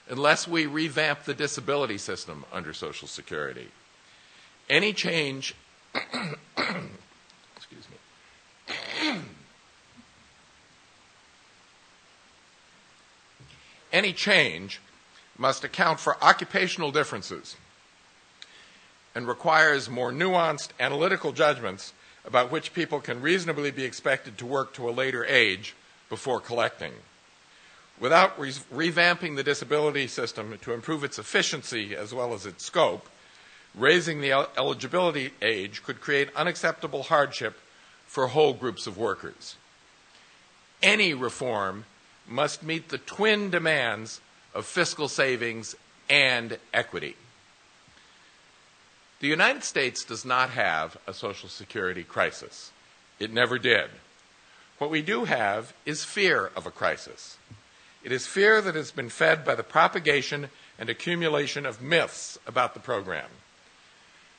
unless we revamp the disability system under Social Security. Any change excuse me. Any change must account for occupational differences and requires more nuanced analytical judgments about which people can reasonably be expected to work to a later age before collecting. Without revamping the disability system to improve its efficiency as well as its scope, raising the eligibility age could create unacceptable hardship for whole groups of workers. Any reform must meet the twin demands of fiscal savings and equity. The United States does not have a Social Security crisis. It never did. What we do have is fear of a crisis. It is fear that has been fed by the propagation and accumulation of myths about the program.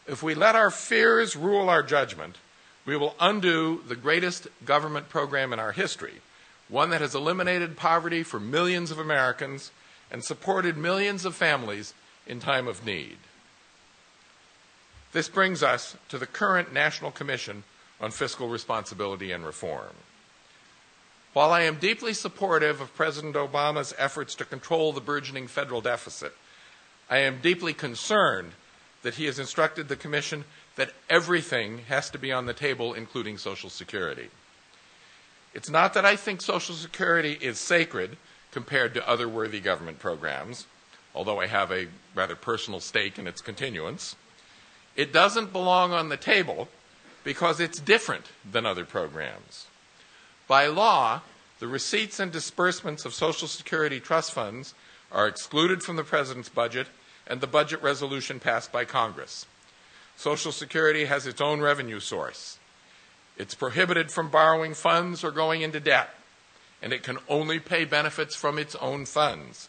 If we let our fears rule our judgment, we will undo the greatest government program in our history, one that has eliminated poverty for millions of Americans and supported millions of families in time of need. This brings us to the current National Commission on Fiscal Responsibility and Reform. While I am deeply supportive of President Obama's efforts to control the burgeoning federal deficit, I am deeply concerned that he has instructed the Commission that everything has to be on the table, including Social Security. It's not that I think Social Security is sacred compared to other worthy government programs, although I have a rather personal stake in its continuance. It doesn't belong on the table because it's different than other programs. By law, the receipts and disbursements of Social Security trust funds are excluded from the President's budget and the budget resolution passed by Congress. Social Security has its own revenue source. It's prohibited from borrowing funds or going into debt, and it can only pay benefits from its own funds.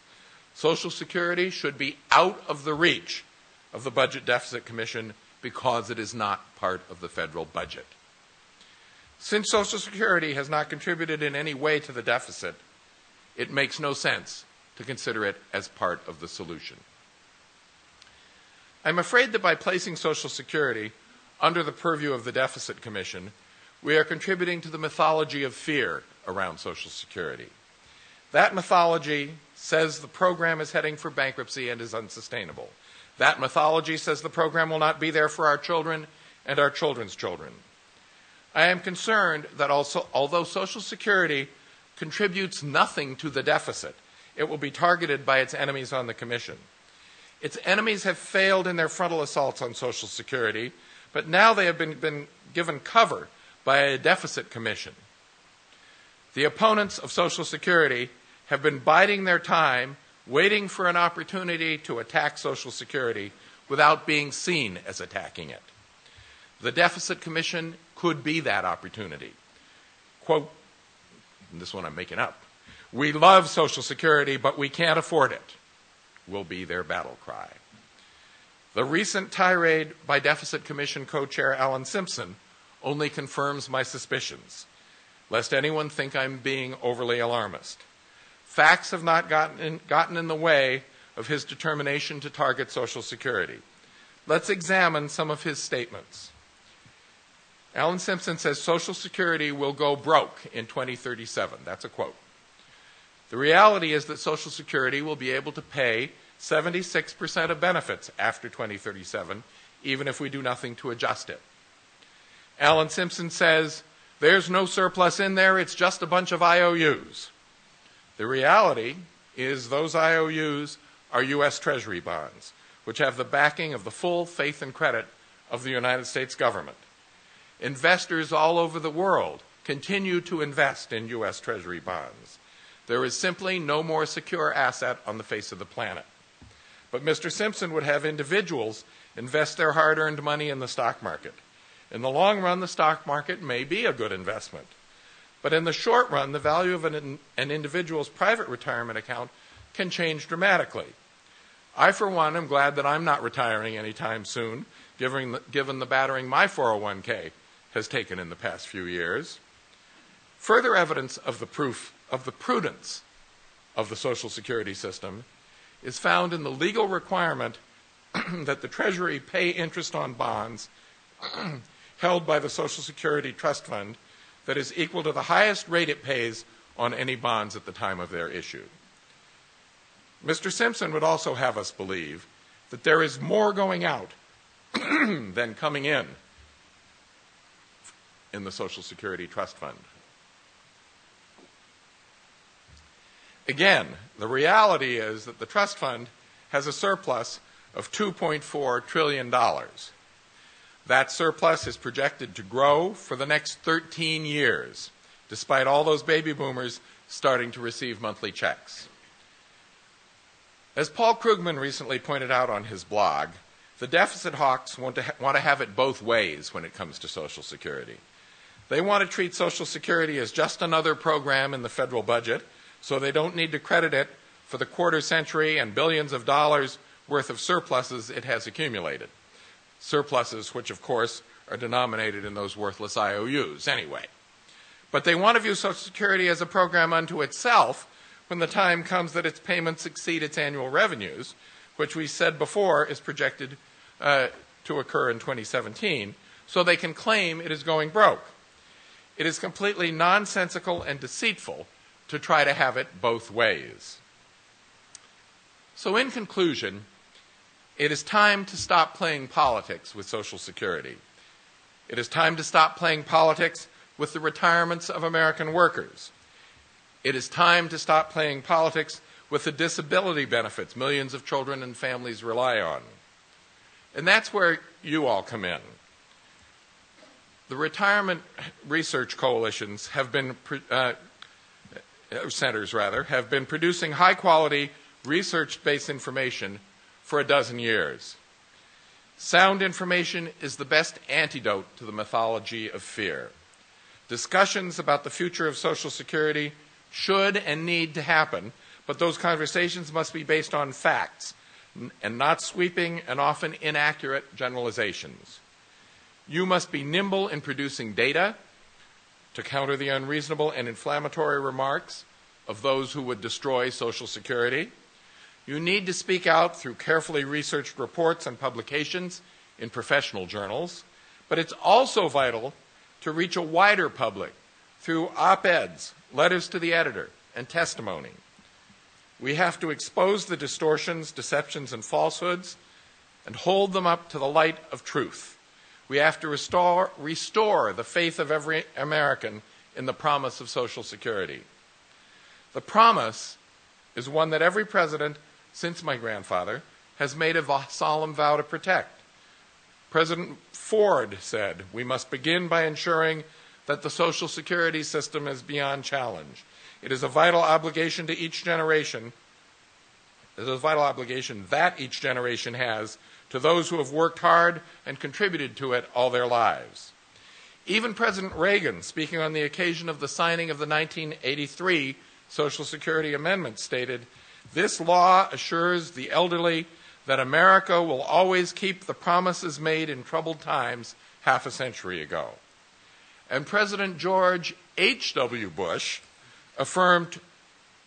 Social Security should be out of the reach of the Budget Deficit Commission because it is not part of the federal budget. Since Social Security has not contributed in any way to the deficit, it makes no sense to consider it as part of the solution. I'm afraid that by placing Social Security under the purview of the Deficit Commission, we are contributing to the mythology of fear around Social Security. That mythology says the program is heading for bankruptcy and is unsustainable. That mythology says the program will not be there for our children and our children's children. I am concerned that also, although Social Security contributes nothing to the deficit, it will be targeted by its enemies on the Commission. Its enemies have failed in their frontal assaults on Social Security, but now they have been given cover by a deficit commission. The opponents of Social Security have been biding their time, waiting for an opportunity to attack Social Security without being seen as attacking it. The Deficit Commission could be that opportunity. Quote, and this one I'm making up, "We love Social Security, but we can't afford it," will be their battle cry. The recent tirade by Deficit Commission co-chair Alan Simpson only confirms my suspicions, lest anyone think I'm being overly alarmist. Facts have not gotten in the way of his determination to target Social Security. Let's examine some of his statements. Alan Simpson says Social Security will go broke in 2037. That's a quote. The reality is that Social Security will be able to pay 76% of benefits after 2037, even if we do nothing to adjust it. Alan Simpson says there's no surplus in there, it's just a bunch of IOUs. The reality is those IOUs are U.S. Treasury bonds, which have the backing of the full faith and credit of the United States government. Investors all over the world continue to invest in U.S. Treasury bonds. There is simply no more secure asset on the face of the planet. But Mr. Simpson would have individuals invest their hard-earned money in the stock market. In the long run, the stock market may be a good investment. But in the short run, the value of an individual's private retirement account can change dramatically. I, for one, am glad that I'm not retiring anytime soon, given the battering my 401k has taken in the past few years. Further evidence of the prudence of the Social Security system is found in the legal requirement that the Treasury pay interest on bonds held by the Social Security Trust Fund that is equal to the highest rate it pays on any bonds at the time of their issue. Mr. Simpson would also have us believe that there is more going out than coming in the Social Security Trust Fund. Again, the reality is that the trust fund has a surplus of $2.4 trillion. That surplus is projected to grow for the next 13 years, despite all those baby boomers starting to receive monthly checks. As Paul Krugman recently pointed out on his blog, the deficit hawks want to have it both ways when it comes to Social Security. They want to treat Social Security as just another program in the federal budget, so they don't need to credit it for the quarter century and billions of dollars worth of surpluses it has accumulated. Surpluses which, of course, are denominated in those worthless IOUs anyway. But they want to view Social Security as a program unto itself when the time comes that its payments exceed its annual revenues, which we said before is projected to occur in 2017, so they can claim it is going broke. It is completely nonsensical and deceitful to try to have it both ways. So in conclusion, it is time to stop playing politics with Social Security. It is time to stop playing politics with the retirements of American workers. It is time to stop playing politics with the disability benefits millions of children and families rely on. And that's where you all come in. The retirement research coalitions have been centers have been producing high-quality, research-based information for a dozen years. Sound information is the best antidote to the mythology of fear. Discussions about the future of Social Security should and need to happen, but those conversations must be based on facts and not sweeping and often inaccurate generalizations. You must be nimble in producing data to counter the unreasonable and inflammatory remarks of those who would destroy Social Security. You need to speak out through carefully researched reports and publications in professional journals, but it's also vital to reach a wider public through op-eds, letters to the editor, and testimony. We have to expose the distortions, deceptions, and falsehoods and hold them up to the light of truth. We have to restore the faith of every American in the promise of Social Security. The promise is one that every president since my grandfather has made a solemn vow to protect. President Ford said, "We must begin by ensuring that the Social Security system is beyond challenge. It is a vital obligation to each generation. It is a vital obligation that each generation has to those who have worked hard and contributed to it all their lives." Even President Reagan, speaking on the occasion of the signing of the 1983 Social Security Amendment, stated, "This law assures the elderly that America will always keep the promises made in troubled times half a century ago." And President George H.W. Bush affirmed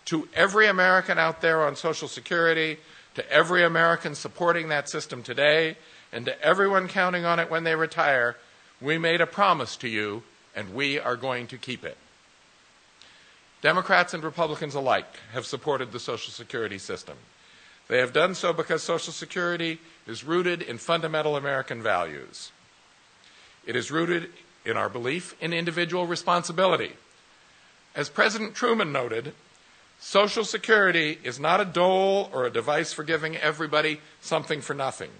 to every American out there on Social Security, to every American supporting that system today, and to everyone counting on it when they retire, "We made a promise to you, and we are going to keep it." Democrats and Republicans alike have supported the Social Security system. They have done so because Social Security is rooted in fundamental American values. It is rooted in our belief in individual responsibility. As President Truman noted, Social Security is not a dole or a device for giving everybody something for nothing.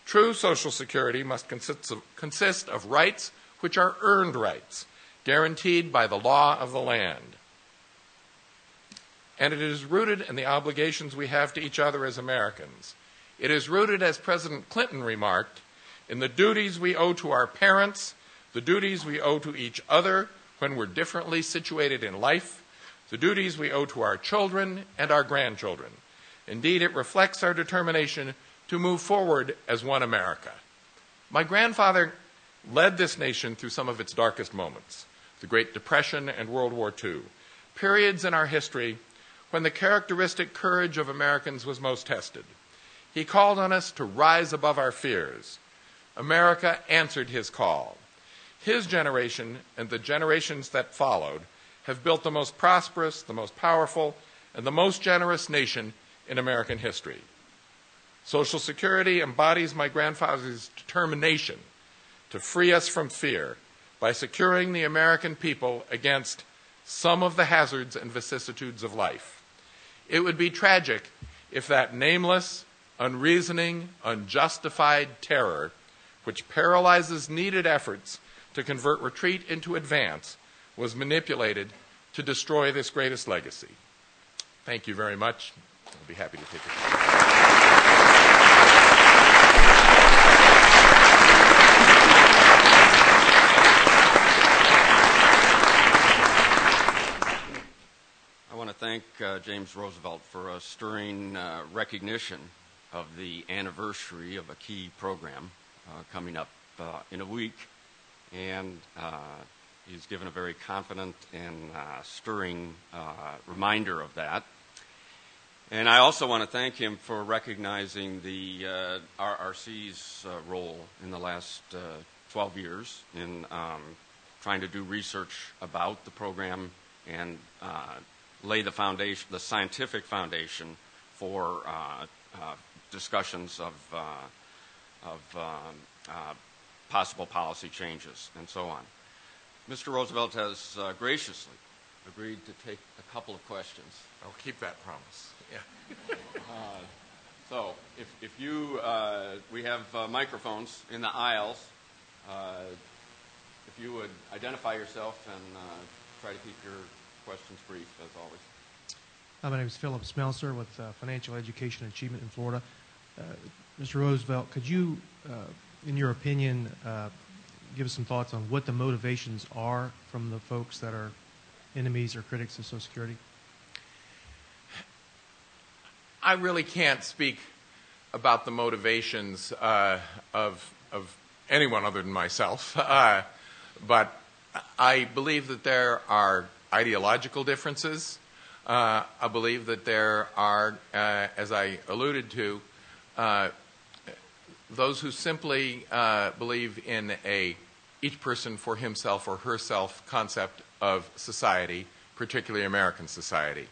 True Social Security must consist of rights which are earned rights, guaranteed by the law of the land. And it is rooted in the obligations we have to each other as Americans. It is rooted, as President Clinton remarked, in the duties we owe to our parents, the duties we owe to each other when we're differently situated in life, the duties we owe to our children and our grandchildren. Indeed, it reflects our determination to move forward as one America. My grandfather led this nation through some of its darkest moments, the Great Depression and World War II, periods in our history when the characteristic courage of Americans was most tested. He called on us to rise above our fears. America answered his call. His generation and the generations that followed have built the most prosperous, the most powerful, and the most generous nation in American history. Social Security embodies my grandfather's determination to free us from fear by securing the American people against some of the hazards and vicissitudes of life. It would be tragic if that nameless, unreasoning, unjustified terror, which paralyzes needed efforts to convert retreat into advance, was manipulated to destroy this greatest legacy. Thank you very much. I'll be happy to take your questions. I want to thank James Roosevelt for a stirring recognition of the anniversary of a key program coming up in a week, and he's given a very confident and stirring reminder of that. And I also want to thank him for recognizing the RRC's role in the last 12 years in trying to do research about the program and lay the foundation, the scientific foundation for discussions of possible policy changes and so on. Mr. Roosevelt has graciously agreed to take a couple of questions. I'll keep that promise. Yeah. So if you, we have microphones in the aisles. If you would identify yourself and try to keep your questions brief, as always. My name is Philip Smelser with Financial Education Achievement in Florida. Mr. Roosevelt, could you, in your opinion, give us some thoughts on what the motivations are from the folks that are enemies or critics of Social Security? I really can't speak about the motivations of anyone other than myself, but I believe that there are ideological differences. I believe that there are, as I alluded to, those who simply believe in each person for himself or herself concept of society, particularly American society.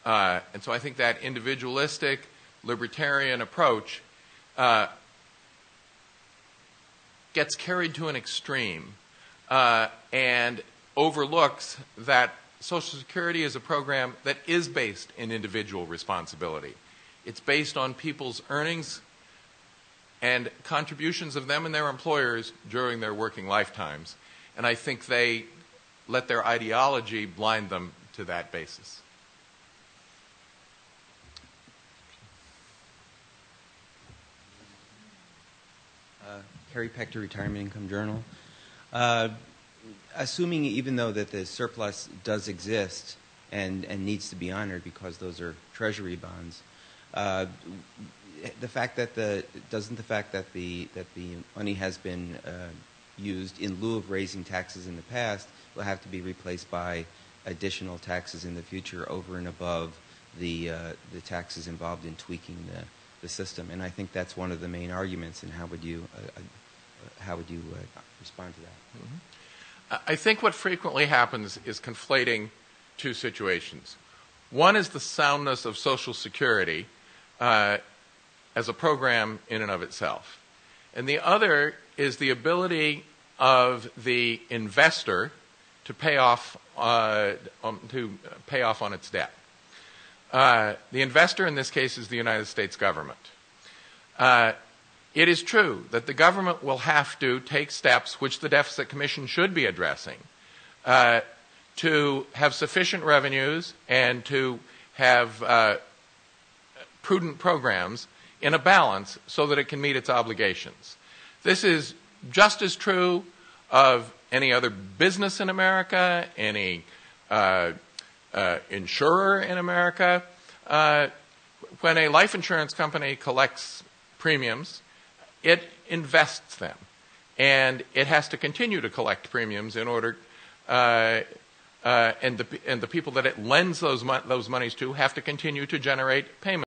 And so I think that individualistic, libertarian approach gets carried to an extreme and overlooks that Social Security is a program that is based in individual responsibility. It's based on people's earnings and contributions of them and their employers during their working lifetimes. And I think they let their ideology blind them to that basis. Harry Pechter, Retirement Income Journal. Assuming even though that the surplus does exist and needs to be honored because those are treasury bonds, the fact that the money has been used in lieu of raising taxes in the past will have to be replaced by additional taxes in the future over and above the taxes involved in tweaking the system. And I think that's one of the main arguments. And how would you respond to that? Mm-hmm. I think what frequently happens is conflating two situations. One is the soundness of Social Security as a program in and of itself. And the other is the ability of the investor to pay off on its debt. The investor in this case is the United States government. It is true that the government will have to take steps, which the Deficit Commission should be addressing, to have sufficient revenues and to have prudent programs in a balance so that it can meet its obligations. This is just as true of any other business in America, any insurer in America. When a life insurance company collects premiums, it invests them, and it has to continue to collect premiums in order and the people that it lends those monies to have to continue to generate payments.